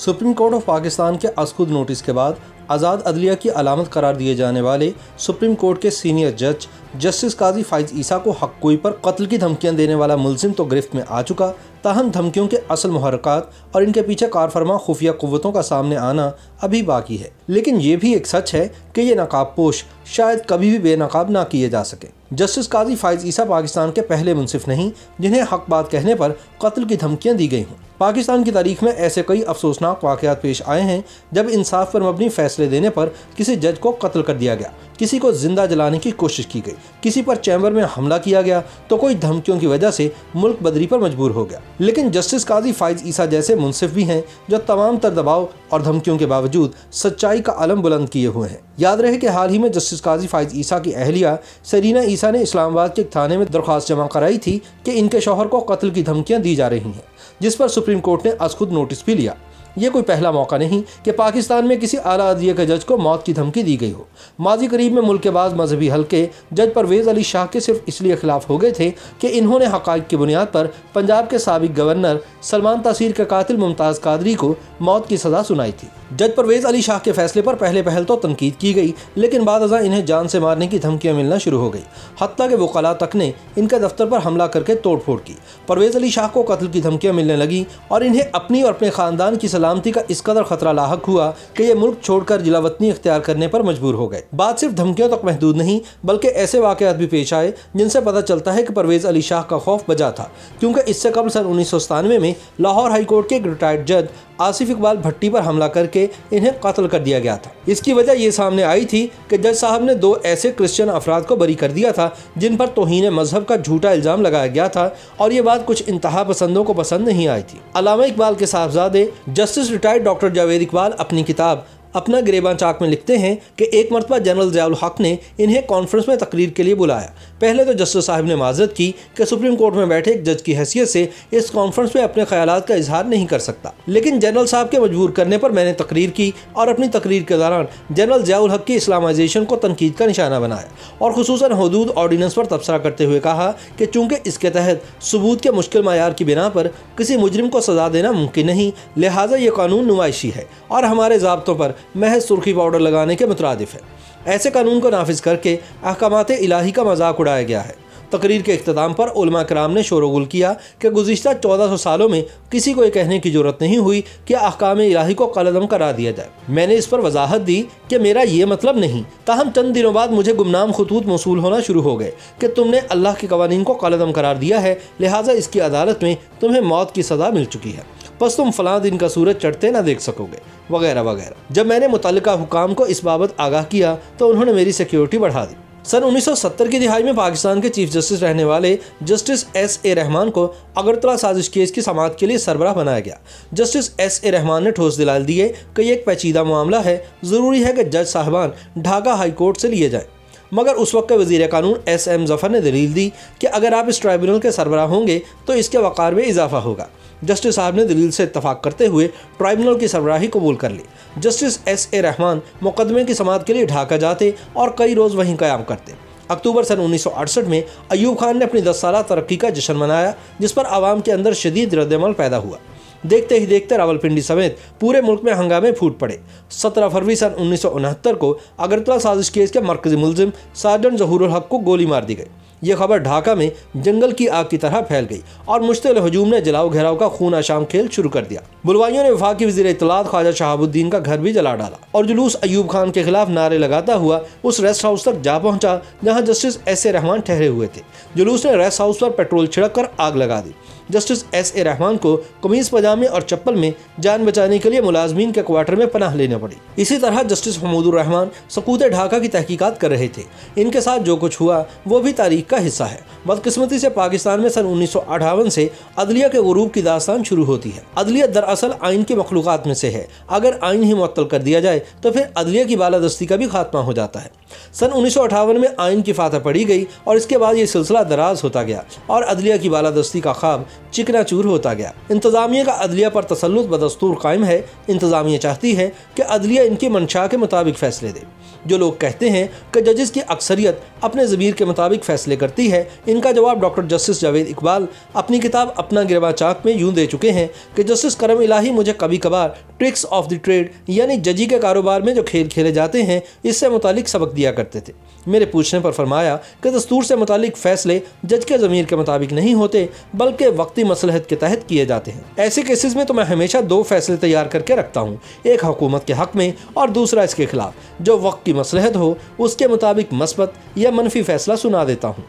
Supreme court of Pakistan के अज़खुद notice के बाद आज़ाद अदलिया की अलामत करार दिए जाने वाले सुप्रीम कोर्ट के सीनियर जज जस्टिस काजी फ़ाइज़ ईसा को हक़-गोई पर कत्ल की धमकियां देने वाला मुलजिम तो गिरफ्त में आ चुका, ताहम धमकियों के असल मुहर्रकात और इनके पीछे कारफरमा खुफिया क़ुव्वतों का सामने आना अभी बाकी है। लेकिन ये भी एक सच है कि ये नकाबपोश शायद कभी भी बेनकाब ना किए जा सके। जस्टिस काजी फ़ाइज़ ईसा पाकिस्तान के पहले मुंसिफ नहीं जिन्हें हक बात कहने पर कत्ल की धमकियां दी गई हों। पाकिस्तान की तारीख में ऐसे कई अफसोसनाक वाक़यात पेश आए हैं जब इंसाफ पर मबनी फैसले देने पर किसी जज को कत्ल कर दिया गया, किसी को जिंदा जलाने की कोशिश की गई, किसी पर चैम्बर में हमला किया गया तो कोई धमकियों की वजह से मुल्क बदरी पर मजबूर हो गया। लेकिन जस्टिस काजी फ़ाइज़ ईसा जैसे मुंसिफ भी हैं जो तमाम तर दबाव और धमकियों के बावजूद सच्चाई का अलम बुलंद किए हुए हैं। याद रहे कि हाल ही में जस्टिस काजी फ़ाइज़ ईसा की अहलिया सरीना ईसा ने इस्लामाबाद के एक थाने में दरख्वास्त जमा कराई थी कि इनके शौहर को कत्ल की धमकियां दी जा रही हैं, जिस पर सुप्रीम कोर्ट ने अज़खुद नोटिस भी लिया। ये कोई पहला मौका नहीं कि पाकिस्तान में किसी आला अदलिया के जज को मौत की धमकी दी गई हो। माजी करीब में मुल्क के बाद मजहबी हल्के जज परवेज़ अली शाह के सिर्फ इसलिए खिलाफ हो गए थे कि इन्होंने हक़ाइक़ की बुनियाद पर पंजाब के साबिक़ गवर्नर सलमान तासीर के कातिल मुमताज़ कादरी को मौत की सज़ा सुनाई थी। जज परवेज़ अली शाह के फैसले पर पहले पहल तो तनकीद की गई, लेकिन बाद अज़ां इन्हें जान से मारने की धमकियां मिलना शुरू हो गई। हत्ता के वकाला तक ने इनके दफ्तर पर हमला करके तोड़फोड़ की। परवेज़ अली शाह को कत्ल की धमकियां मिलने लगी और इन्हें अपनी और अपने ख़ानदान की सलामती का इस कदर खतरा लाहक हुआ कि ये मुल्क छोड़कर जिला वतनी इख्तियार करने पर मजबूर हो गए। बात सिर्फ धमकियों तक महदूद नहीं बल्कि ऐसे वाक़यात भी पेश आए जिनसे पता चलता है कि परवेज़ अली शाह का खौफ बजा था, क्योंकि इससे कबल सन 1997 में लाहौर हाई कोर्ट के एक रिटायर्ड जज आसिफ इकबाल भट्टी पर हमला करके इन्हें कत्ल कर दिया गया था। इसकी वजह ये सामने आई थी कि जज साहब ने 2 ऐसे क्रिश्चियन अफराद को बरी कर दिया था जिन पर तौहीन मजहब का झूठा इल्ज़ाम लगाया गया था, और ये बात कुछ इंतहा पसंदों को पसंद नहीं आई थी। अल्लामा इकबाल के साहबजादे justice retired doctor Javed Iqbal अपनी किताब अपना गिरेबान चाक में लिखते हैं कि एक मरतबा जनरल ज़ियाउल हक ने इन्हें कॉन्फ्रेंस में तकरीर के लिए बुलाया। पहले तो जस्टिस साहब ने माजरत की कि सुप्रीम कोर्ट में बैठे एक जज की हैसियत से इस कॉन्फ्रेंस में अपने ख्यालात का इजहार नहीं कर सकता, लेकिन जनरल साहब के मजबूर करने पर मैंने तकरीर की और अपनी तकरीर के दौरान जनरल ज़ियाउल हक की इस्लामाइजेशन को तनकीद का निशाना बनाया और खुसूसन हदूद ऑर्डीनेंस पर तबसरा करते हुए कहा कि चूँकि इसके तहत सबूत के मुश्किल मायार की बिना पर किसी मुजरिम को सज़ा देना मुमकिन नहीं, लिहाजा ये कानून नुमाइशी है और हमारे ज़ाब्तों पर महज सुर्खी पाउडर लगाने के मुतरादिफ है। ऐसे कानून को नाफिज करके अहकामात इलाही का मजाक उड़ाया गया है। तकरीर के इख्तिताम पर उलमा कराम ने शोरगुल किया कि गुज़िश्ता 1400 सालों में किसी को ये कहने की जरूरत नहीं हुई कि अहकाम इलाही को कलअदम करा दिया जाए। मैंने इस पर वजाहत दी कि मेरा ये मतलब नहीं, ताहम चंद दिनों बाद मुझे गुमनाम खतूत मौसूल होना शुरू हो गए कि तुमने अल्लाह के कवानीन को कलअदम करार दिया है, लिहाजा इसकी अदालत में तुम्हें मौत की सज़ा मिल चुकी है, बस तुम फलां दिन का सूरज चढ़ते ना देख सकोगे, वगैरह वगैरह। जब मैंने मुतल्लिका हुकाम को इस बाबत आगाह किया तो उन्होंने मेरी सिक्योरिटी बढ़ा दी। सन 1970 की दिहाई में पाकिस्तान के चीफ जस्टिस रहने वाले जस्टिस S.A. रहमान को अगरतला साजिश केस की समाअत के लिए सरबराह बनाया गया। Justice S.A. रहमान ने ठोस दलाइल दिए कि ये एक पेचीदा मामला है, ज़रूरी है कि जज साहबान ढाका हाई कोर्ट से लिए जाएँ। मगर उस वक्त के वज़ीर कानून S.M. ज़फ़र ने दलील दी कि अगर आप इस ट्राइब्यूनल के सरबराह होंगे तो इसके वक़ार में इजाफा होगा। जस्टिस साहब ने दलील से इत्तफाक करते हुए ट्राइब्यूनल की सरबराही कबूल कर ली। Justice S.A. रहमान मुकदमे की समाअत के लिए ढाका जाते और कई रोज़ वहीं क़याम करते। अक्टूबर सन 1968 में अयूब खान ने अपनी 10 साला तरक्की का जश्न मनाया, जिस पर आवाम के अंदर शदीद रद्द-ए-अमल पैदा हुआ। देखते ही देखते रावलपिंडी समेत पूरे मुल्क में हंगामे फूट पड़े। 17 फरवरी सन 1969 को अगरतला साजिश केस के मरकजी मुलजिम सार्जेंट ज़हूरुल हक को गोली मार दी गई। यह खबर ढाका में जंगल की आग की तरह फैल गई और मुश्तिल हजूम ने जलाओ घेराव का खून आशाम खेल शुरू कर दिया। बुलवाइयों ने वफाकी वज़ीर इत्तलात ख्वाजा शहाबुद्दीन का घर भी जला डाला और जुलूस अयूब खान के खिलाफ नारे लगाता हुआ उस रेस्ट हाउस तक जा पहुंचा जहां जस्टिस S.A. रहमान ठहरे हुए थे। जुलूस ने रेस्ट हाउस पर पेट्रोल छिड़क कर आग लगा दी। Justice S.A. रहमान को कमीज पजामे और चप्पल में जान बचाने के लिए मुलाजमीन के क्वार्टर में पनाह लेना पड़ी। इसी तरह जस्टिस महमूदुर रहमान सकूत ढाका की तहकीकात कर रहे थे। इनके साथ जो कुछ हुआ वो भी तारीख का हिस्सा है। बदकिस्मती से पाकिस्तान में सन 1958 से अदलिया के गुरूब की दास्तान शुरू होती है। अदलिया दरअसल आइन की मखलूक़ात में से है। अगर आइन ही मुअत्तल कर दिया जाए तो फिर अदलिया की बालादस्ती का भी खात्मा हो जाता है। सन 1958 में आइन की फातह पड़ी गई और इसके बाद ये सिलसिला दराज होता गया और अदलिया की बालादस्ती का ख्वाब चिकनाचूर होता गया। इंतज़ामिया का अदलिया पर तसल्लुत बदस्तूर कायम है। इंतज़ामिया चाहती है कि अदलिया इनकी मंशा के मुताबिक फ़ैसले दे। जो लोग कहते हैं कि जजेस की अक्सरियत अपने ज़मीर के मुताबिक फ़ैसले करती है, इनका जवाब डॉक्टर जस्टिस जावेद इकबाल अपनी किताब अपना गिरबान चाक में यूँ दे चुके हैं कि जस्टिस करम इलाही मुझे कभी कभार ट्रिक्स ऑफ द ट्रेड यानी जजी के कारोबार में जो खेल खेले जाते हैं इससे मुतालिक सबक दिया करते थे। मेरे पूछने पर फरमाया कि दस्तूर से मुतालिक फैसले जज के ज़मीर के मुताबिक नहीं होते बल्कि वक्ती मसलहत के तहत किए जाते हैं। ऐसे केसेस में तो मैं हमेशा 2 फैसले तैयार करके रखता हूँ, एक हुकूमत के हक़ में और दूसरा इसके खिलाफ। जो वक्त की मसलहत हो उसके मुताबिक मस्बत या मनफी फैसला सुना देता हूँ।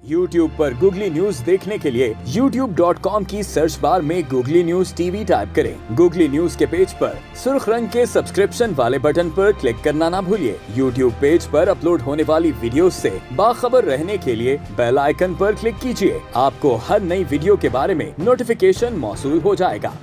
YouTube पर गूगली न्यूज देखने के लिए youtube.com की सर्च बार में गूगली न्यूज टीवी टाइप करें। गूगली न्यूज के पेज पर सुर्ख रंग के सब्सक्रिप्शन वाले बटन पर क्लिक करना ना भूलिए। YouTube पेज पर अपलोड होने वाली वीडियोस से बाखबर रहने के लिए बेल आइकन पर क्लिक कीजिए। आपको हर नई वीडियो के बारे में नोटिफिकेशन मौसूल हो जाएगा।